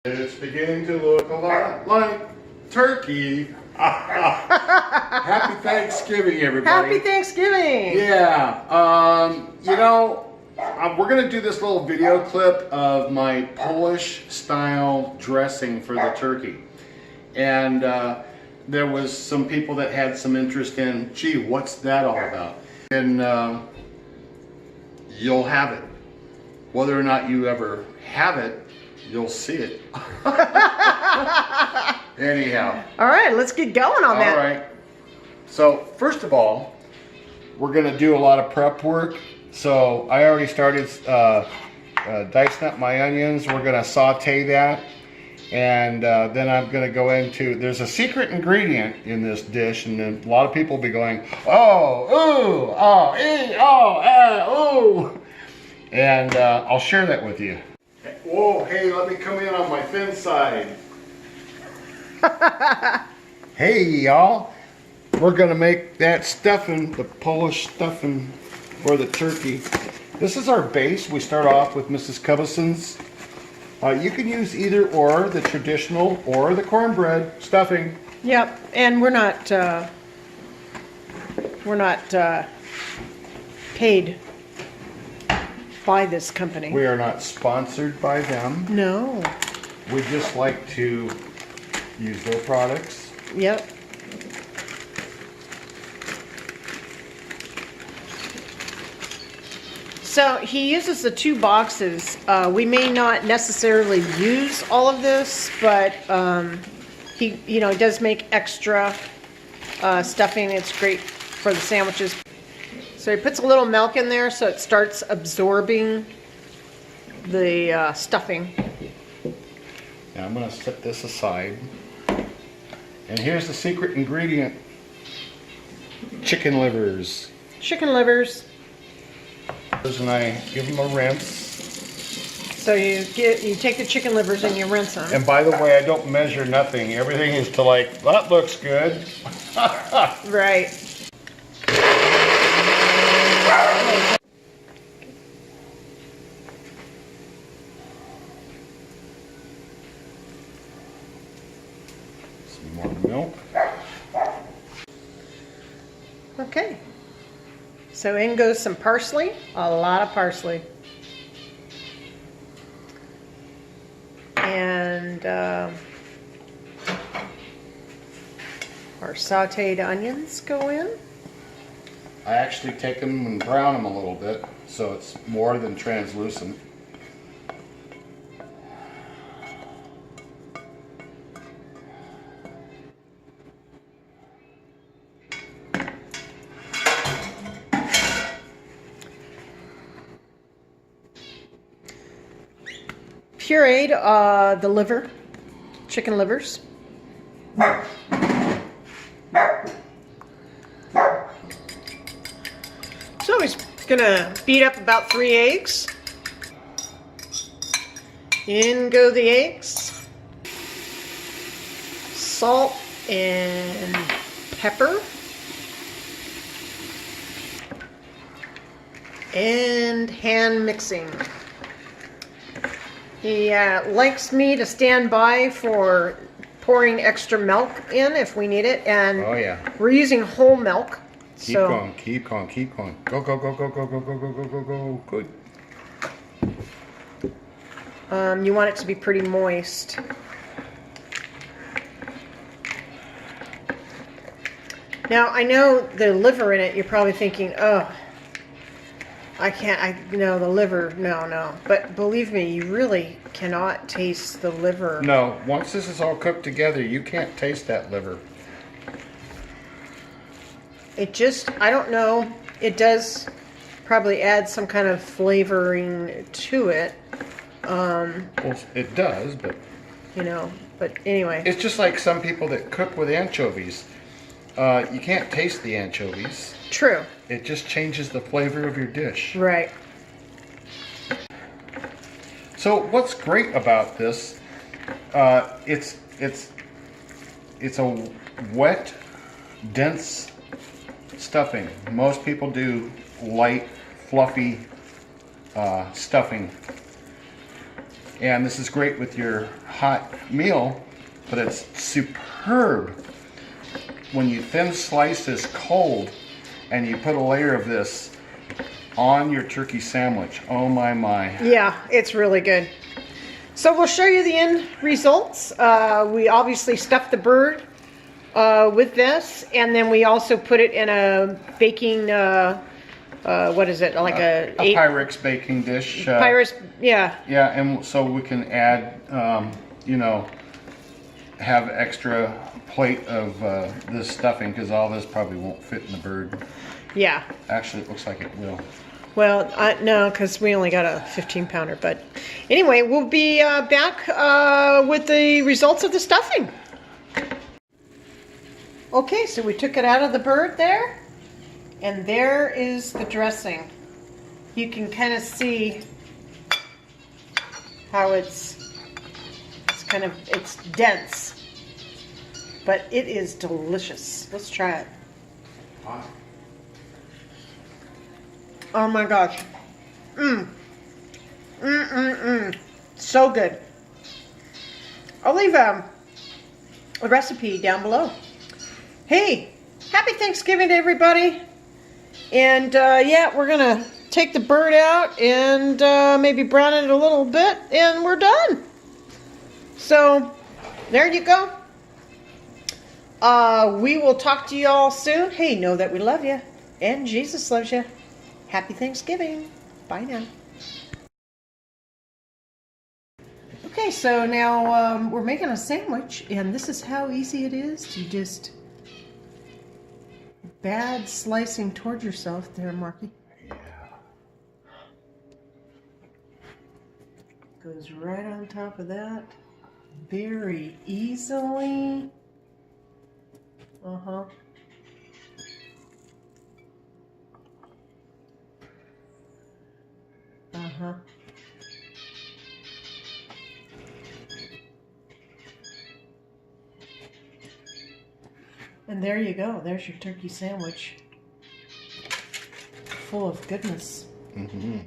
It's beginning to look a lot like turkey. Happy Thanksgiving, everybody. Happy Thanksgiving. Yeah, you know, we're going to do this little video clip of my Polish style dressing for the turkey. And there was some people that had some interest in, gee, what's that all about? And you'll have it. Whether or not you ever have it, you'll see it. Anyhow. All right, let's get going on that. All right. So first of all, we're going to do a lot of prep work. So I already started dicing up my onions. We're going to saute that. And then I'm going to go into, there's a secret ingredient in this dish. And then a lot of people will be going, oh, ooh, oh, ee, oh, ooh. And I'll share that with you. Whoa, hey, let me come in on my thin side. Hey, y'all. We're going to make that stuffing, the Polish stuffing for the turkey. This is our base. We start off with Mrs Cubbison's. You can use either or, the traditional or the cornbread stuffing. Yep, and we're not paid by this company. We are not sponsored by them. No. We just like to use their products. Yep. So he uses the 2 boxes. We may not necessarily use all of this, but he does make extra stuffing. It's great for the sandwiches. So he puts a little milk in there so it starts absorbing the stuffing. Now I'm going to set this aside. And here's the secret ingredient. Chicken livers. Chicken livers. And I give them a rinse. So you take the chicken livers and you rinse them. And by the way, I don't measure nothing. Everything is to like, that looks good. Right. Some more milk. Okay. So in goes some parsley, a lot of parsley. And our sauteed onions go in. I actually take them and brown them a little bit so it's more than translucent. Pureed the liver, chicken livers. So he's gonna beat up about 3 eggs. In go the eggs. Salt and pepper. And hand mixing. He likes me to stand by for pouring extra milk in if we need it, and oh yeah, we're using whole milk. Keep going, keep going, keep going. Go, go, go, go, go, go, go, go, go, go, go. Good. You want it to be pretty moist. Now I know the liver in it. You're probably thinking, oh, no, the liver, no. But believe me, you really cannot taste the liver. No, once this is all cooked together, you can't taste that liver. It just, I don't know, it does probably add some kind of flavoring to it. Well, it does, but... but anyway. It's just like some people that cook with anchovies. You can't taste the anchovies. True. It just changes the flavor of your dish. Right. So what's great about this? It's a wet, dense stuffing. Most people do light, fluffy stuffing. And this is great with your hot meal, but it's superb when you thin slice this cold and you put a layer of this on your turkey sandwich. Oh my, my. Yeah, it's really good. So we'll show you the end results. We obviously stuffed the bird with this, and then we also put it in a baking, what is it, like a Pyrex baking dish. Pyrex, yeah. Yeah, and so we can add, you know, have extra plate of this stuffing, because all this probably won't fit in the bird. Yeah. Actually, it looks like it will. Well, no, because we only got a 15-pounder. But anyway, we'll be back with the results of the stuffing. Okay, so we took it out of the bird there, and there is the dressing. You can kind of see how it's dense, but it is delicious. Let's try it. Oh my gosh. So good. I'll leave a recipe down below. Hey, happy Thanksgiving to everybody. And yeah, we're gonna take the bird out and maybe brown it a little bit, and we're done. So there you go. We will talk to you all soon. Hey, know that we love you, and Jesus loves you. Happy Thanksgiving. Bye now. Okay, so now we're making a sandwich, and this is how easy it is to just bad slicing toward yourself there, Marky. Yeah. Goes right on top of that very easily. Uh-huh. Uh-huh. And there you go. There's your turkey sandwich. Full of goodness. Mm-hmm.